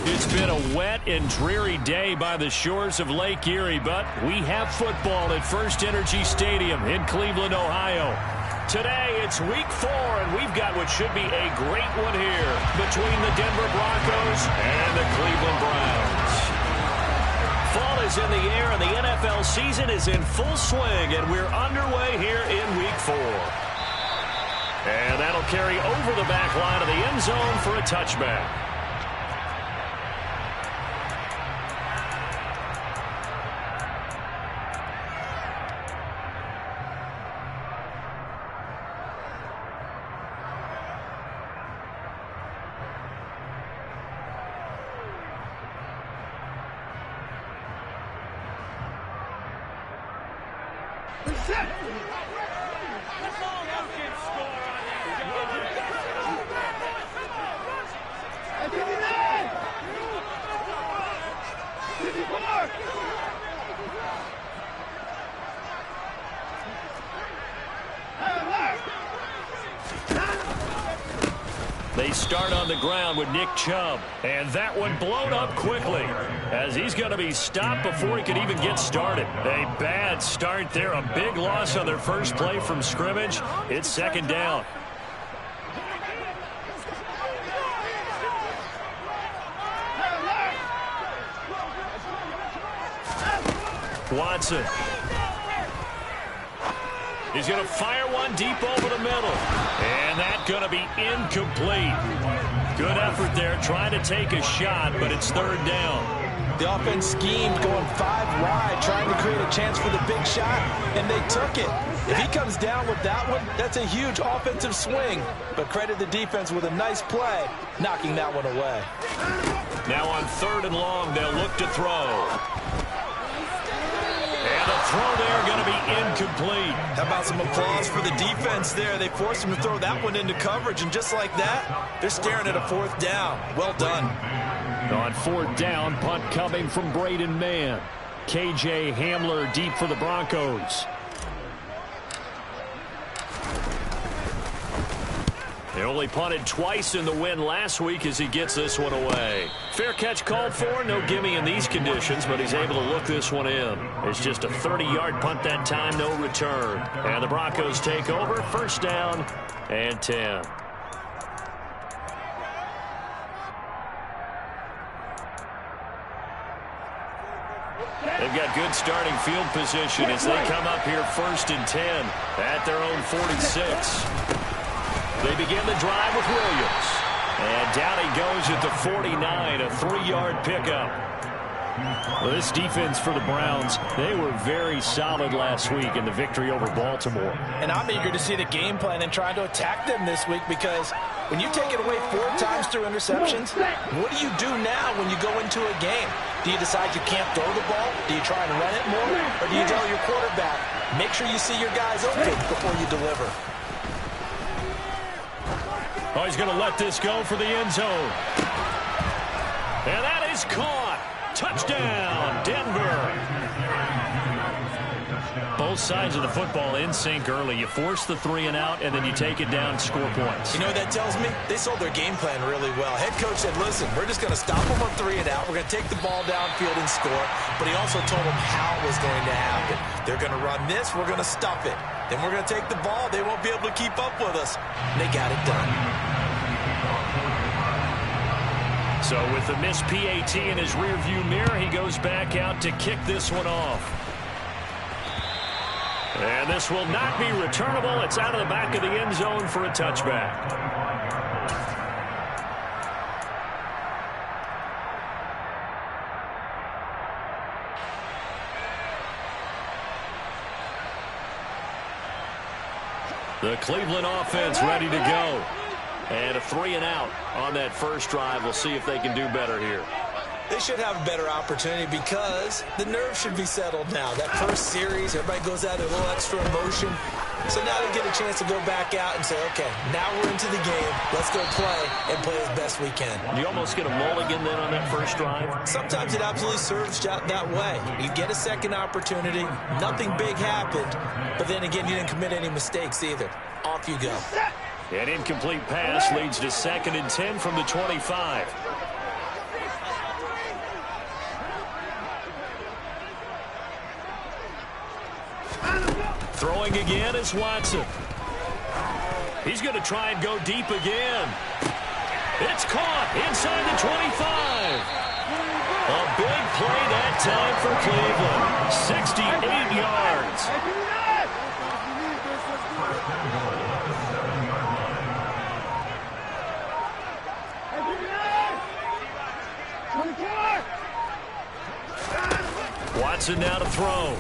It's been a wet and dreary day by the shores of Lake Erie, but we have football at First Energy Stadium in Cleveland, Ohio. Today, it's Week 4, and we've got what should be a great one here between the Denver Broncos and the Cleveland Browns. Fall is in the air, and the NFL season is in full swing, and we're underway here in Week 4. And that'll carry over the back line of the end zone for a touchback. They start on the ground with Nick Chubb, and that one blown up quickly as he's going to be stopped before he could even get started. A bad start there, a big loss on their first play from scrimmage. It's second down. Watson. He's going to fire one deep over the middle. And that's going to be incomplete. Good effort there trying to take a shot, but it's third down. The offense schemed going 5 wide, trying to create a chance for the big shot, and they took it. If he comes down with that one, that's a huge offensive swing. But credit the defense with a nice play, knocking that one away. Now on third and long, they'll look to throw. And the throw there going to be incomplete. How about some applause for the defense there? They forced him to throw that one into coverage, and just like that, they're staring at a fourth down. Well done. On fourth down, punt coming from Braden Mann. KJ Hamler deep for the Broncos. They only punted twice in the win last week as he gets this one away. Fair catch called for. No gimme in these conditions, but he's able to look this one in. It's just a 30-yard punt that time, no return. And the Broncos take over, first down and 10. They've got good starting field position as they come up here first and 10 at their own 46. They begin the drive with Williams. And down he goes at the 49, a 3-yard pickup. Well, this defense for the Browns, they were very solid last week in the victory over Baltimore. And I'm eager to see the game plan and try to attack them this week, because when you take it away 4 times through interceptions, what do you do now when you go into a game? Do you decide you can't throw the ball? Do you try and run it more? Or do you tell your quarterback, make sure you see your guys open before you deliver? Oh, he's going to let this go for the end zone. And that is caught. Touchdown, Denver. Both sides of the football in sync early. You force the 3 and out, and then you take it down, score points. You know what that tells me? They sold their game plan really well. Head coach said, listen, we're just going to stop them on 3 and out. We're going to take the ball downfield and score. But he also told them how it was going to happen. They're going to run this. We're going to stuff it. Then we're going to take the ball. They won't be able to keep up with us. And they got it done. So with the missed PAT in his rearview mirror, he goes back out to kick this one off. And this will not be returnable. It's out of the back of the end zone for a touchback. The Cleveland offense ready to go. And a 3 and out on that first drive. We'll see if they can do better here. They should have a better opportunity because the nerves should be settled now. That first series, everybody goes out with a little extra emotion. So now they get a chance to go back out and say, okay, now we're into the game. Let's go play and play as best we can. You almost get a mulligan then on that first drive? Sometimes it absolutely serves that way. You get a second opportunity. Nothing big happened. But then again, you didn't commit any mistakes either. Off you go. An incomplete pass leads to 2nd and 10 from the 25. Throwing again is Watson. He's going to try and go deep again. It's caught inside the 25. A big play that time for Cleveland. 68 yards. Watson now to throw.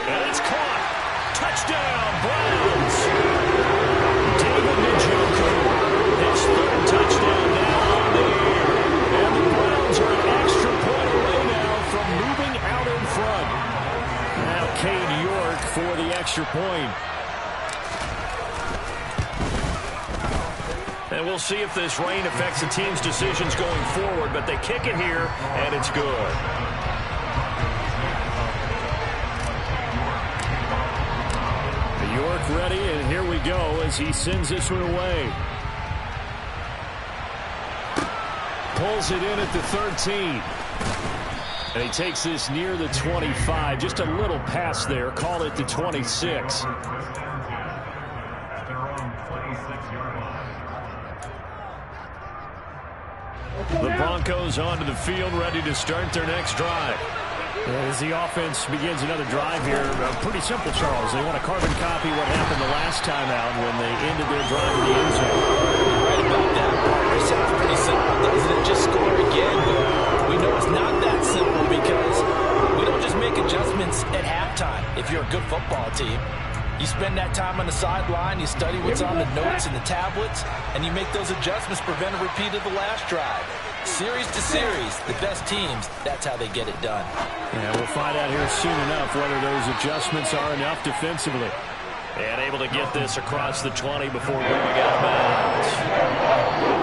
And it's caught. Touchdown, Browns. David Njoku, his third touchdown now on the year. And the Browns are an extra point away now from moving out in front. Now Cade York for the extra point. And we'll see if this rain affects the team's decisions going forward, but they kick it here, and it's good. York ready, and here we go as he sends this one away. Pulls it in at the 13. And he takes this near the 25. Just a little pass there. Call it the 26. The Broncos onto the field, ready to start their next drive. As the offense begins another drive here, pretty simple, Charles. They want to carbon copy what happened the last time out when they ended their drive in the end zone. You're right about that, partner. Sounds pretty simple, doesn't it? Just score again. We know it's not that simple because we don't just make adjustments at halftime. If you're a good football team, you spend that time on the sideline, you study what's on the notes and the tablets, and you make those adjustments, prevent a repeat of the last drive. Series to series, the best teams, that's how they get it done. Yeah, we'll find out here soon enough whether those adjustments are enough defensively. And able to get this across the 20 before going out of bounds.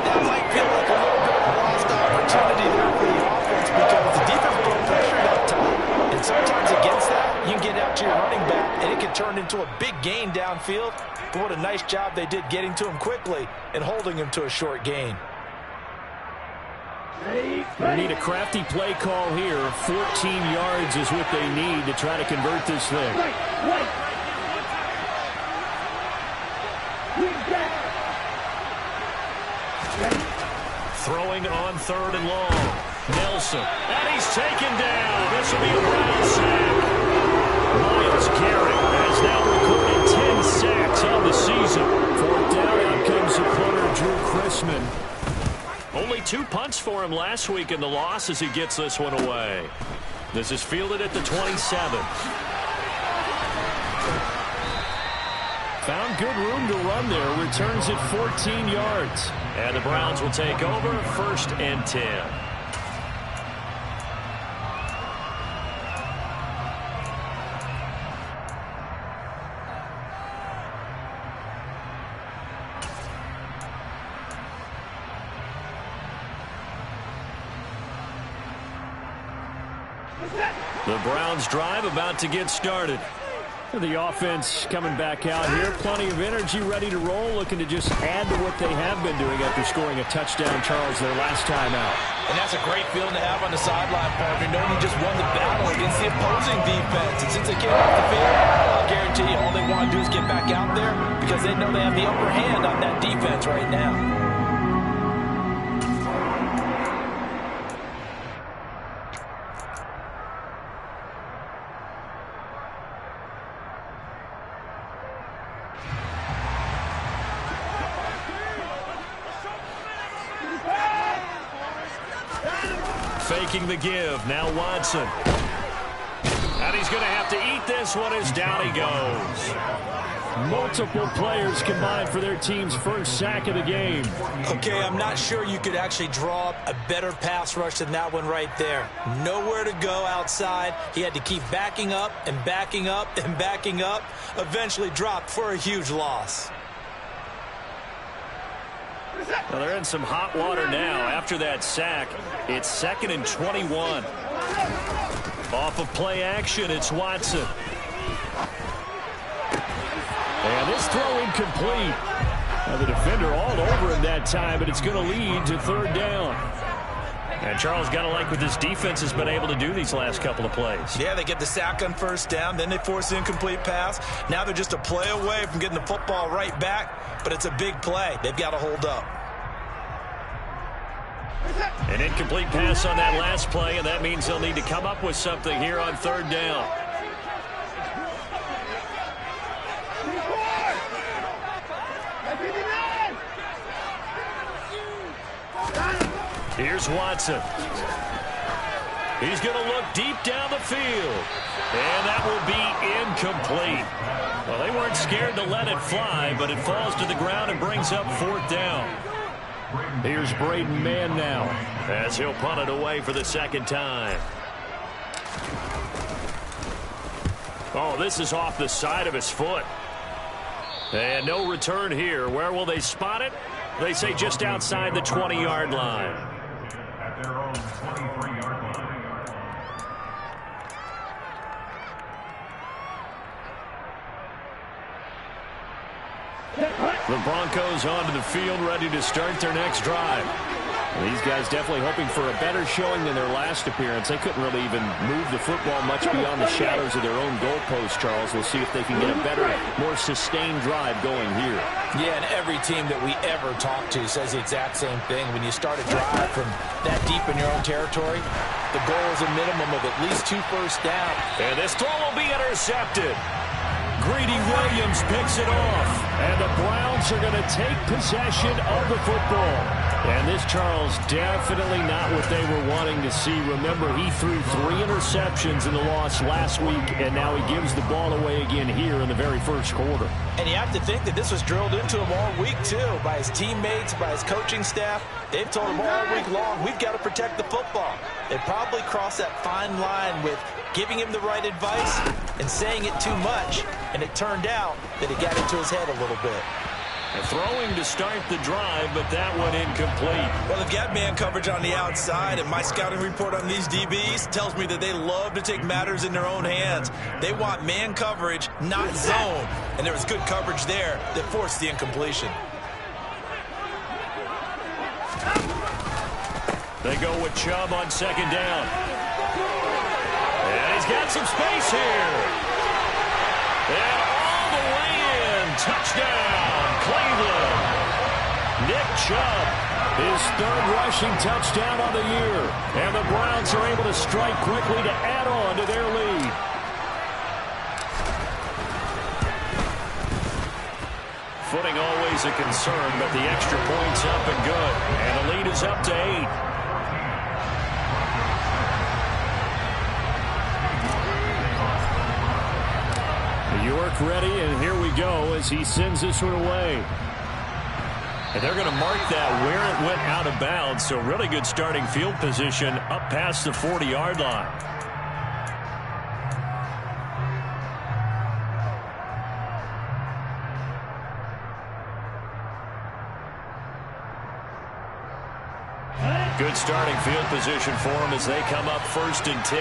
That might feel like a little bit of a lost opportunity there for the offense because the defense put pressure that time. And sometimes against that, you can get out to your running back, and it can turn into a big gain downfield. But what a nice job they did getting to him quickly and holding him to a short gain. They need a crafty play call here. 14 yards is what they need to try to convert this thing. Throwing on third and long. Nelson. And he's taken down. This will be a Brown sack. Myles Garrett has now recorded 10 sacks on the season. Fourth down, out comes the punter, Drew Chrisman. Only 2 punts for him last week in the loss as he gets this one away. This is fielded at the 27. Found good room to run there. Returns it 14 yards. And the Browns will take over, 1st and 10. The Browns drive about to get started. The offense coming back out here. Plenty of energy, ready to roll, looking to just add to what they have been doing after scoring a touchdown, Charles, their last time out. And that's a great feeling to have on the sideline, partner, knowing you just won the battle against the opposing defense. And since they came off the field, I'll guarantee you all they want to do is get back out there because they know they have the upper hand on that defense right now. Faking the give. Now Watson. And he's going to have to eat this one as down he goes. Multiple players combined for their team's first sack of the game. Okay, I'm not sure you could actually draw up a better pass rush than that one right there. Nowhere to go outside. He had to keep backing up and backing up and backing up. Eventually dropped for a huge loss. Well, they're in some hot water now. After that sack, it's 2nd and 21. Off of play action, it's Watson. And this throw incomplete. Now the defender all over him that time, but it's going to lead to 3rd down. And Charles, got to like what this defense has been able to do these last couple of plays. Yeah, they get the sack on first down, then they force the incomplete pass. Now they're just a play away from getting the football right back, but it's a big play. They've got to hold up. An incomplete pass on that last play, and that means they'll need to come up with something here on third down. Here's Watson. He's going to look deep down the field. And that will be incomplete. Well, they weren't scared to let it fly, but it falls to the ground and brings up fourth down. Here's Braden Mann now, as he'll punt it away for the second time. Oh, this is off the side of his foot. And no return here. Where will they spot it? They say just outside the 20-yard line. At their own 23-yard line. The Broncos onto the field, ready to start their next drive. Well, these guys definitely hoping for a better showing than their last appearance. They couldn't really even move the football much beyond the shadows of their own goalpost, Charles. We'll see if they can get a better, more sustained drive going here. Yeah, and every team that we ever talk to says the exact same thing. When you start a drive from that deep in your own territory, the goal is a minimum of at least 2 first downs. And this throw will be intercepted. Greedy Williams picks it off. And the Browns are going to take possession of the football. And this, Charles, definitely not what they were wanting to see. Remember, he threw 3 interceptions in the loss last week, and now he gives the ball away again here in the very first quarter. And you have to think that this was drilled into him all week, too, by his teammates, by his coaching staff. They've told him all week long, we've got to protect the football. They probably crossed that fine line with giving him the right advice and saying it too much, and it turned out that it got into his head a little bit. Throwing to start the drive, but that one incomplete. Well, they've got man coverage on the outside, and my scouting report on these DBs tells me that they love to take matters in their own hands. They want man coverage, not zone, and there was good coverage there that forced the incompletion. They go with Chubb on second down. And he's got some space here. And all the way in. Touchdown, Cleveland. Nick Chubb, his 3rd rushing touchdown on the year. And the Browns are able to strike quickly to add on to their lead. Footing always a concern, but the extra point's up and good. And the lead is up to 8. York ready, and here we go as he sends this one away. And they're going to mark that where it went out of bounds, so really good starting field position up past the 40-yard line. Good starting field position for them as they come up 1st and 10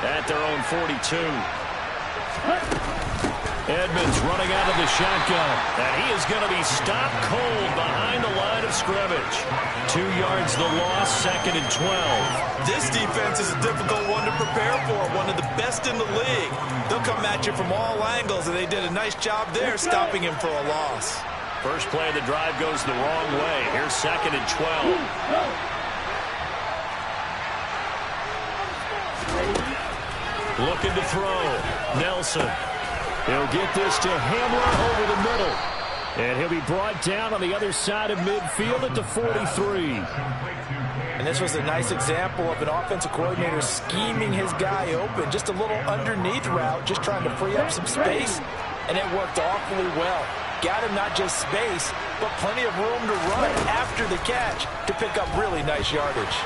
at their own 42. Edmonds running out of the shotgun, and he is going to be stopped cold behind the line of scrimmage. 2 yards the loss, 2nd and 12. This defense is a difficult one to prepare for, one of the best in the league. They'll come at you from all angles, and they did a nice job there stopping him for a loss. First play of the drive goes the wrong way. Here's 2nd and 12. Looking to throw. Nelson. He'll get this to Hamler over the middle. And he'll be brought down on the other side of midfield at the 43. And this was a nice example of an offensive coordinator scheming his guy open. Just a little underneath route, just trying to free up some space. And it worked awfully well. Got him not just space, but plenty of room to run after the catch to pick up really nice yardage.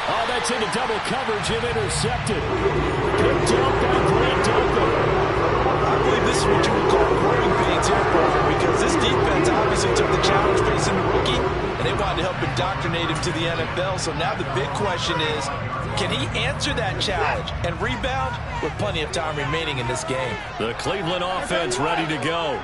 Oh, that's into double coverage and intercepted. Picked up by Grant Delpit. I believe this is what you would call growing pains here, Broker, because this defense obviously took the challenge facing the rookie, and they wanted to help indoctrinate him to the NFL. So now the big question is, can he answer that challenge and rebound with plenty of time remaining in this game? The Cleveland offense ready to go.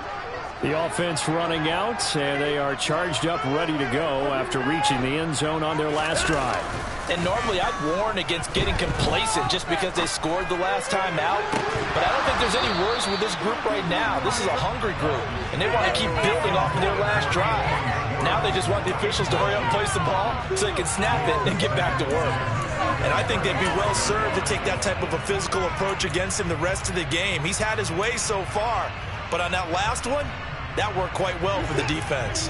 The offense running out, and they are charged up, ready to go after reaching the end zone on their last drive. And normally I'd warn against getting complacent just because they scored the last time out. But I don't think there's any worries with this group right now. This is a hungry group, and they want to keep building off of their last drive. Now they just want the officials to hurry up and place the ball so they can snap it and get back to work. And I think they'd be well served to take that type of a physical approach against him the rest of the game. He's had his way so far, but on that last one, that worked quite well for the defense.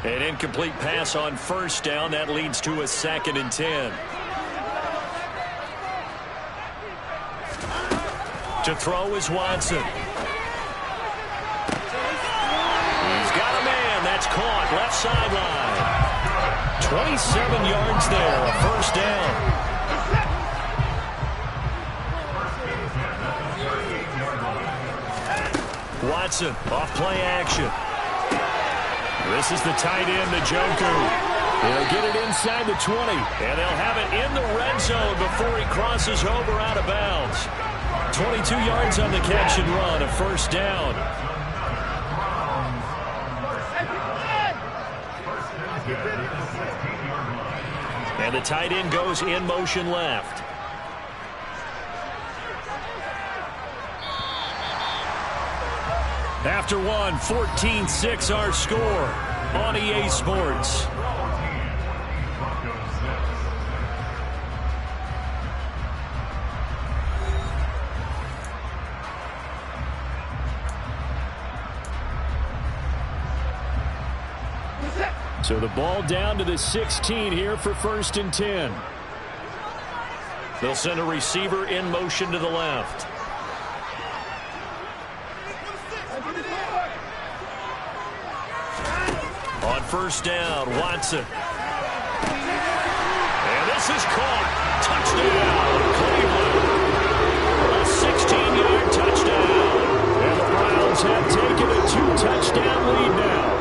An incomplete pass on first down. That leads to a 2nd and 10. To throw is Watson. He's got a man. That's caught. Left sideline. 27 yards there. A first down. Watson off play action. This is the tight end, the Njoku. They'll get it inside the 20, and they'll have it in the red zone before he crosses over out of bounds. 22 yards on the catch and run, a first down. And the tight end goes in motion left. After one, 14-6 our score on EA Sports. So the ball down to the 16 here for 1st and 10. They'll send a receiver in motion to the left. On first down, Watson. And this is caught. Touchdown, Cleveland. A 16-yard touchdown. And the Browns have taken a 2-touchdown lead now.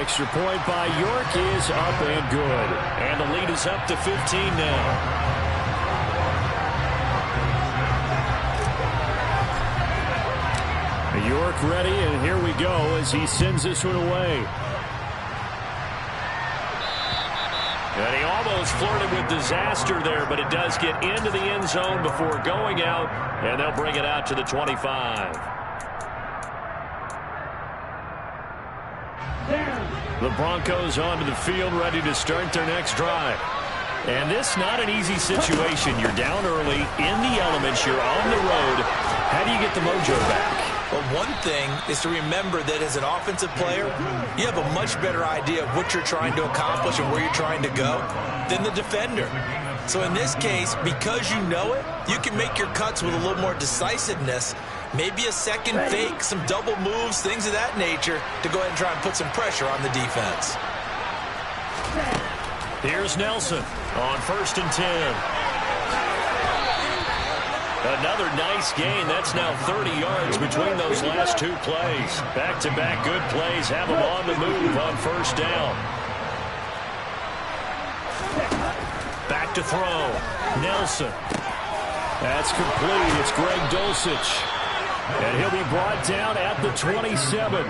Extra point by York is up and good. And the lead is up to 15 now. York ready, and here we go as he sends this one away. And he almost flirted with disaster there, but it does get into the end zone before going out, and they'll bring it out to the 25. The Broncos onto the field, ready to start their next drive. And this not an easy situation. You're down early, in the elements, you're on the road. How do you get the mojo back? Well, one thing is to remember that as an offensive player, you have a much better idea of what you're trying to accomplish and where you're trying to go than the defender. So in this case, because you know it, you can make your cuts with a little more decisiveness, maybe a second fake, some double moves, things of that nature, to go ahead and try and put some pressure on the defense. Here's Nelson on 1st and 10. Another nice gain. That's now 30 yards between those last two plays. Back-to-back good plays have them on the move on first down. Back to throw. Nelson. That's complete. It's Greg Dulcich. And he'll be brought down at the 27.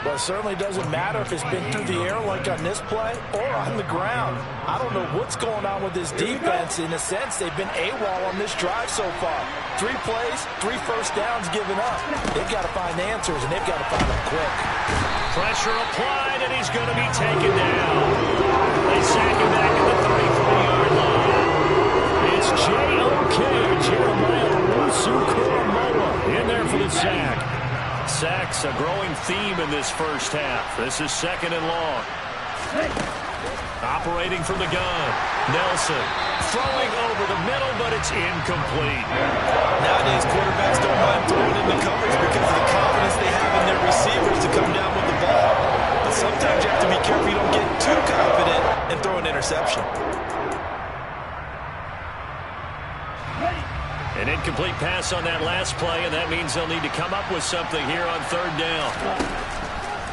Well, it certainly doesn't matter if it's been through the air like on this play or on the ground. I don't know what's going on with this defense. In a sense, they've been AWOL on this drive so far. 3 plays, 3 first downs given up. They've got to find answers, and they've got to find them quick. Pressure applied, and he's going to be taken down. They sack him back at the 33-yard line. It's J.O.K. Jeremiah Owusu-Koramoah in there for the sack. Sacks, a growing theme in this first half. This is 2nd and long. Operating from the gun. Nelson throwing over the middle, but it's incomplete. Nowadays, quarterbacks don't mind throwing into coverage because of the confidence they have in their receivers to come down with the ball. But sometimes you have to be careful you don't get too confident and throw an interception. An incomplete pass on that last play, and that means they'll need to come up with something here on 3rd down.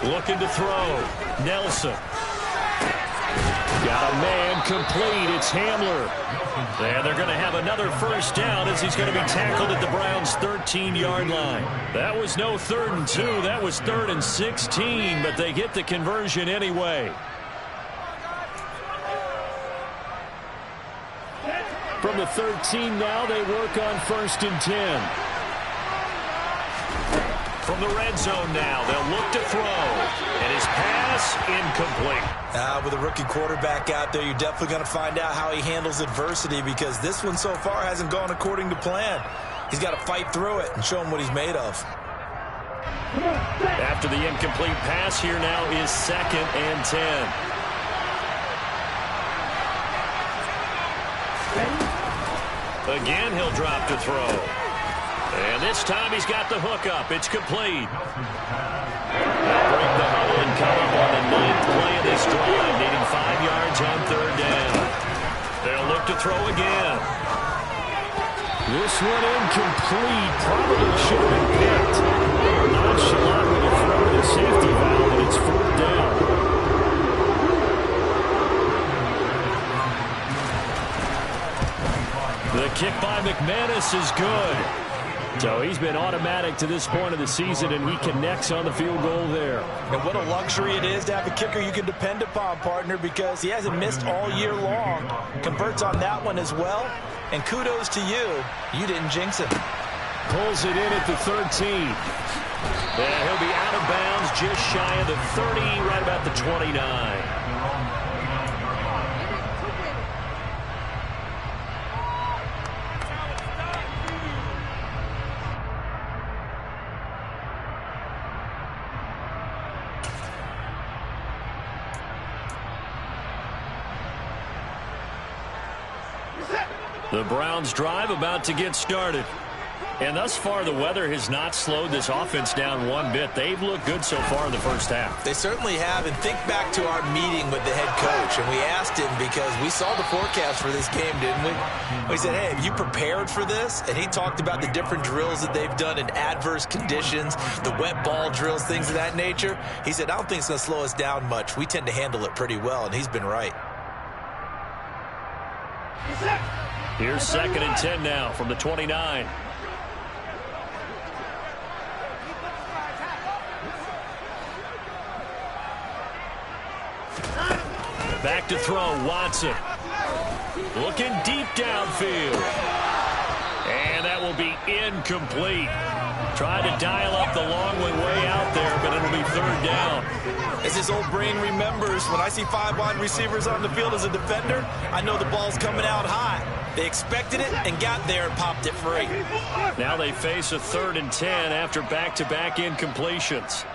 Looking to throw. Nelson. Got a man complete. It's Hamler. And they're going to have another first down as he's going to be tackled at the Browns' 13-yard line. That was no 3rd and 2. That was 3rd and 16, but they get the conversion anyway. From the 13 now, they work on 1st and 10. From the red zone now, they'll look to throw. And his pass incomplete. With a rookie quarterback out there, you're definitely going to find out how he handles adversity, because this one so far hasn't gone according to plan. He's got to fight through it and show him what he's made of. After the incomplete pass, here now is 2nd and 10. Again, he'll drop to throw. And this time he's got the hook up. It's complete. They'll break the huddle and come up on the 9th play of this drive, needing 5 yards on 3rd down. They'll look to throw again. This one incomplete. Probably should have been picked. Nonchalant with a throw to the safety valve, and it's 4th down. The kick by McManus is good. So he's been automatic to this point of the season, and he connects on the field goal there. And what a luxury it is to have a kicker you can depend upon, partner, because he hasn't missed all year long. Converts on that one as well. And kudos to you. You didn't jinx him. Pulls it in at the 13. And he'll be out of bounds just shy of the 30, right about the 29. The Browns drive about to get started. And thus far, the weather has not slowed this offense down one bit. They've looked good so far in the first half. They certainly have. And think back to our meeting with the head coach. And we asked him, because we saw the forecast for this game, didn't we? We said, hey, have you prepared for this? And he talked about the different drills that they've done in adverse conditions, the wet ball drills, things of that nature. He said, I don't think it's going to slow us down much. We tend to handle it pretty well. And he's been right. Here's 2nd and 10 now from the 29. Back to throw, Watson. Looking deep downfield. And that will be incomplete. Tried to dial up the long one way out there, but it'll be 3rd down. As his old brain remembers, when I see 5 wide receivers on the field as a defender, I know the ball's coming out high. They expected it and got there and popped it free. Now they face a 3rd and 10 after back-to-back incompletions.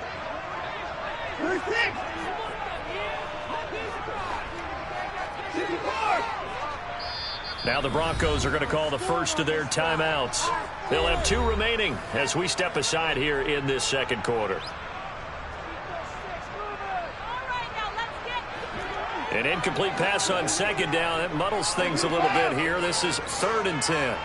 Now the Broncos are going to call the first of their timeouts. They'll have 2 remaining as we step aside here in this 2nd quarter. An incomplete pass on 2nd down. It muddles things a little bit here. This is 3rd and 10.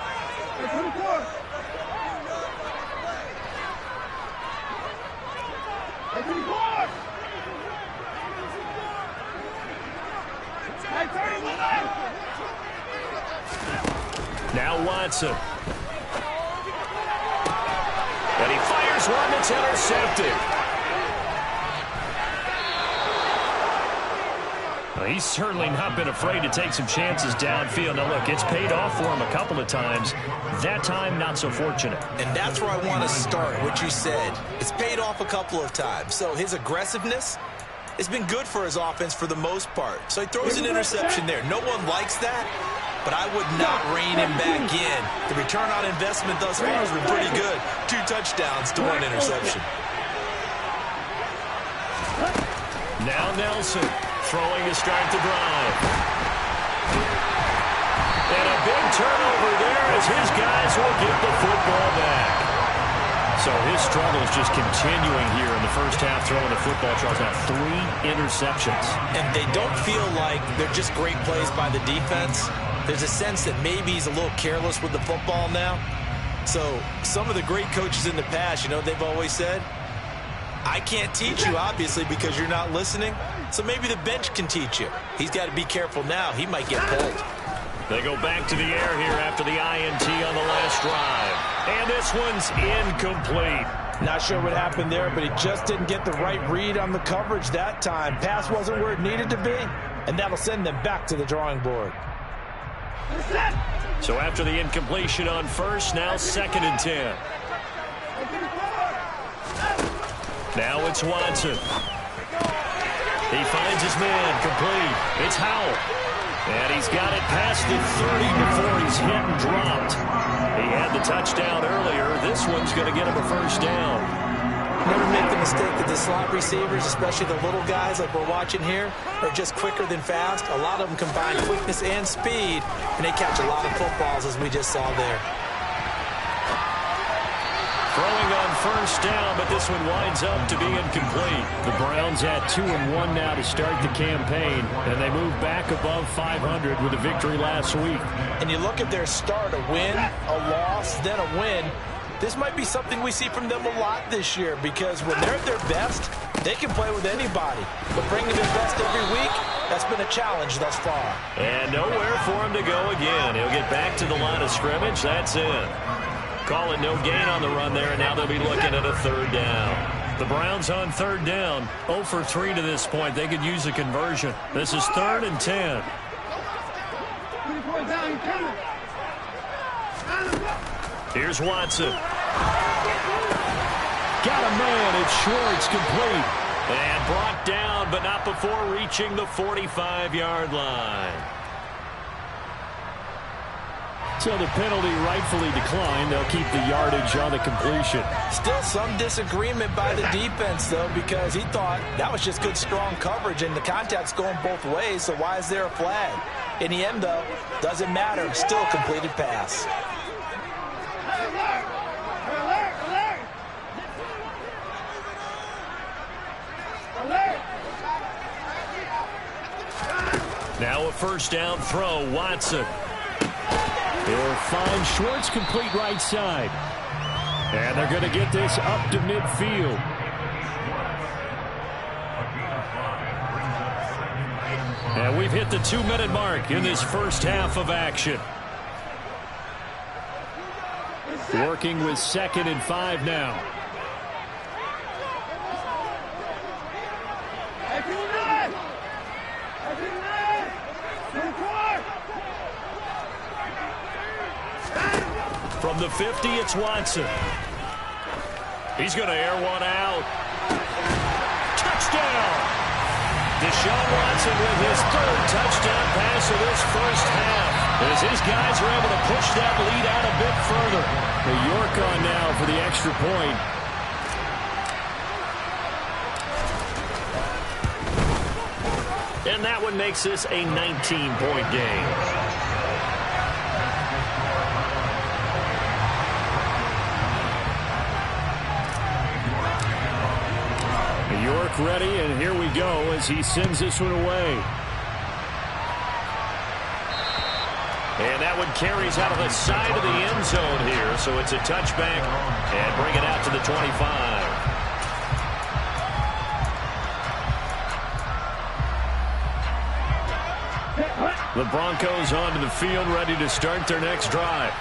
Now Watson. And he fires one that's intercepted. Well, he's certainly not been afraid to take some chances downfield. Now, look, it's paid off for him a couple of times. That time, not so fortunate. And that's where I want to start, what you said. It's paid off a couple of times. So his aggressiveness has been good for his offense for the most part. So he throws an interception there. No one likes that, but I would not rein him back in. The return on investment thus far has been pretty good. 2 touchdowns to 1 interception. Now Nelson throwing to start the drive. And a big turnover there as his guys will get the football back. So his struggle is just continuing here in the first half, throwing the football. Charles now 3 interceptions. And they don't feel like they're just great plays by the defense. There's a sense that maybe he's a little careless with the football now. So some of the great coaches in the past, you know, they've always said, I can't teach you, obviously, because you're not listening. So maybe the bench can teach you. He's got to be careful now. He might get pulled. They go back to the air here after the INT on the last drive. And this one's incomplete. Not sure what happened there, but he just didn't get the right read on the coverage that time. Pass wasn't where it needed to be, and that'll send them back to the drawing board. So after the incompletion on first, now 2nd and 10. Now it's Watson. He finds his man, complete. It's Howell. And he's got it past the 30 before he's hit and dropped. He had the touchdown earlier. This one's going to get him a first down. Never make the mistake that the slot receivers, especially the little guys like we're watching here, are just quicker than fast. A lot of them combine quickness and speed, and they catch a lot of footballs, as we just saw there. Throwing on first down, but this one winds up to be incomplete. The Browns at 2-1 now to start the campaign, and they move back above 500 with a victory last week. And you look at their start, a win, a loss, then a win. This might be something we see from them a lot this year, because when they're at their best, they can play with anybody. But bringing their best every week, that's been a challenge thus far. And nowhere for him to go again. He'll get back to the line of scrimmage. That's it. Calling no gain on the run there, and now they'll be looking at a 3rd down. The Browns on 3rd down, 0 for 3 to this point. They could use a conversion. This is 3rd and 10. Here's Watson. Got a man. It's Schwartz, complete. And brought down, but not before reaching the 45-yard line. So the penalty rightfully declined. They'll keep the yardage on the completion. Still some disagreement by the defense, though, because he thought that was just good, strong coverage, and the contact's going both ways, so why is there a flag? In the end, though, doesn't matter. Still a completed pass. Now a first down throw, Watson. He'll find Schwartz, complete right side. And they're going to get this up to midfield. And we've hit the 2-minute mark in this first half of action. Working with 2nd and 5 now. From the 50, it's Watson. He's going to air one out. Touchdown! Deshaun Watson with his 3rd touchdown pass of this first half, as his guys are able to push that lead out a bit further. The York on now for the extra point. And that one makes this a 19-point game. York ready, and here we go as he sends this one away. And that one carries out of the side of the end zone here, so it's a touchback and bring it out to the 25. The Broncos onto the field, ready to start their next drive.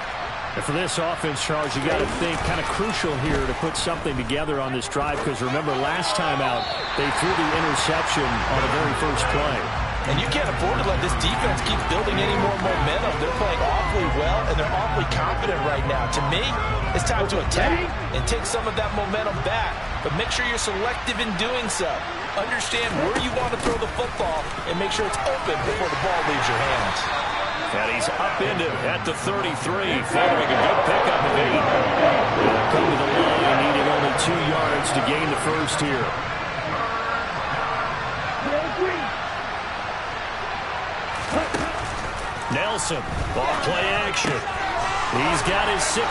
And for this offense, Charles, you got to think kind of crucial here to put something together on this drive, because remember last time out they threw the interception on the very first play. And you can't afford to let this defense keep building any more momentum. They're playing awfully well, and they're awfully confident right now. To me, it's time to attack and take some of that momentum back. But make sure you're selective in doing so. Understand where you want to throw the football and make sure it's open before the ball leaves your hands. And he's upended at the 33, following a good pickup of 8. They'll come to the line, needing only 2 yards to gain the first here. Nelson, off play action. He's got his 6'5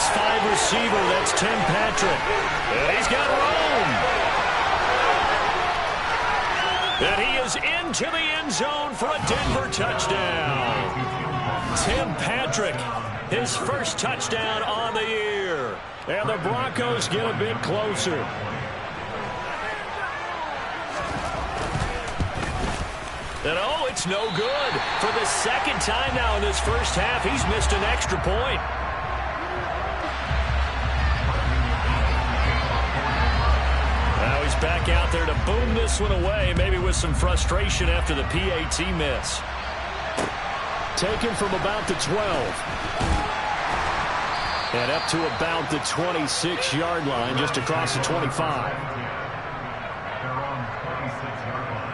receiver, that's Tim Patrick. And he's got Rome. And he is into the end zone for a Denver touchdown. Tim Patrick, his first touchdown on the year. And the Broncos get a bit closer. And oh, it's no good. For the second time now in this first half, he's missed an extra point. Now he's back out there to boom this one away, maybe with some frustration after the PAT miss. Taken from about the 12. And up to about the 26-yard line, just across the 25. They're on 26-yard line.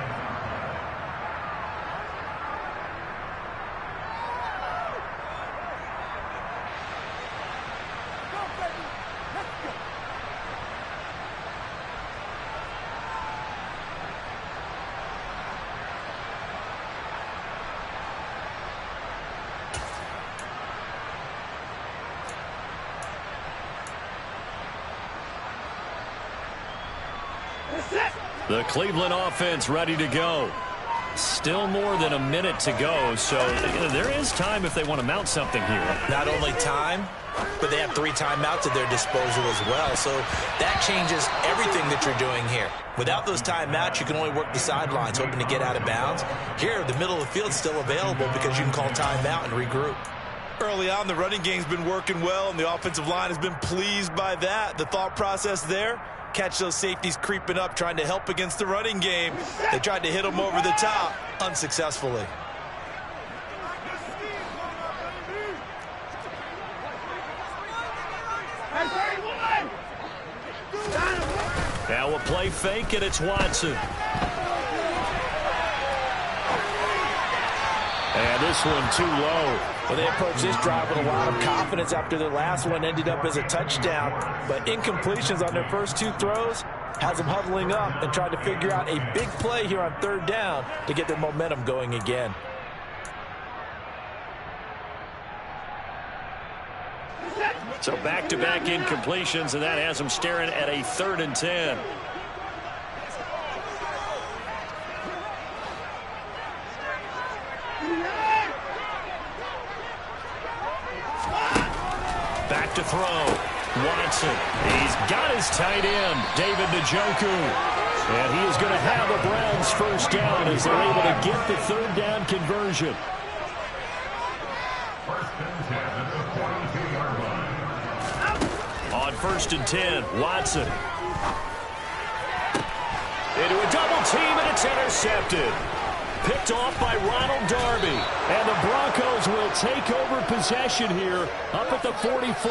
The Cleveland offense ready to go. Still more than a minute to go, so there is time if they want to mount something here. Not only time, but they have 3 timeouts at their disposal as well, so that changes everything that you're doing here. Without those timeouts, you can only work the sidelines, hoping to get out of bounds. Here, the middle of the field is still available because you can call timeout and regroup. Early on, the running game's been working well, and the offensive line has been pleased by that. The thought process there, catch those safeties creeping up, trying to help against the running game. They tried to hit them over the top, unsuccessfully. Now a play fake, and it's Watson. And this one too low. Well, they approached this drive with a lot of confidence after their last one ended up as a touchdown. But incompletions on their first 2 throws has them huddling up and trying to figure out a big play here on 3rd down to get their momentum going again. So back-to-back incompletions, and that has them staring at a 3rd and 10. Back to throw. Watson. He's got his tight end, David Njoku. And he is going to have a Browns first down as they're able to get the 3rd down conversion. On 1st and 10, Watson. Into a double team, and it's intercepted. Picked off by Ronald Darby. And the Broncos will take over possession here up at the 44.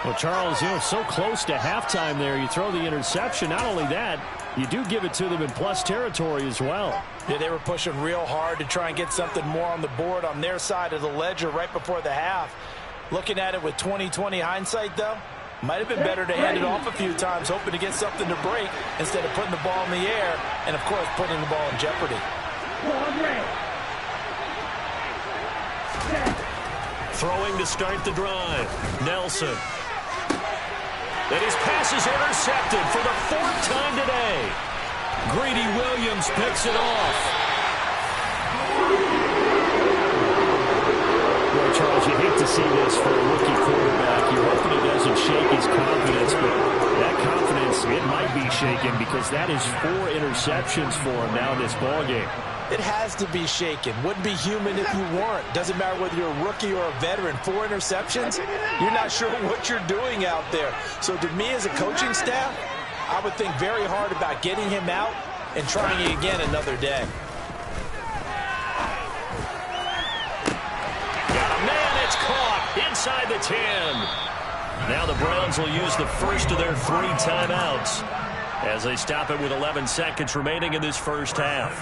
Well, Charles, so close to halftime there. You throw the interception. Not only that, you do give it to them in plus territory as well. Yeah, they were pushing real hard to try and get something more on the board on their side of the ledger right before the half. Looking at it with 20/20 hindsight, though, might have been better to hand it off a few times, hoping to get something to break instead of putting the ball in the air and, of course, putting the ball in jeopardy. Throwing to start the drive. Nelson. And his pass is intercepted for the 4th time today. Greedy Williams picks it off. Well, Charles, you hate to see this for a rookie quarterback. You're hoping it doesn't shake his confidence, but that confidence, it might be shaken because that is 4 interceptions for him now in this ballgame. It has to be shaken. Wouldn't be human if you weren't. Doesn't matter whether you're a rookie or a veteran. 4 interceptions, you're not sure what you're doing out there. So to me as a coaching staff, I would think very hard about getting him out and trying it again another day. Got a man, it's caught inside the 10. Now the Browns will use the first of their 3 timeouts as they stop it with 11 seconds remaining in this first half.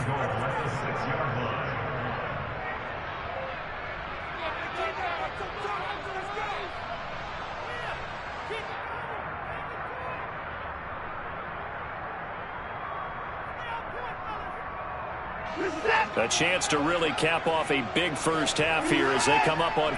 A chance to really cap off a big first half here as they come up on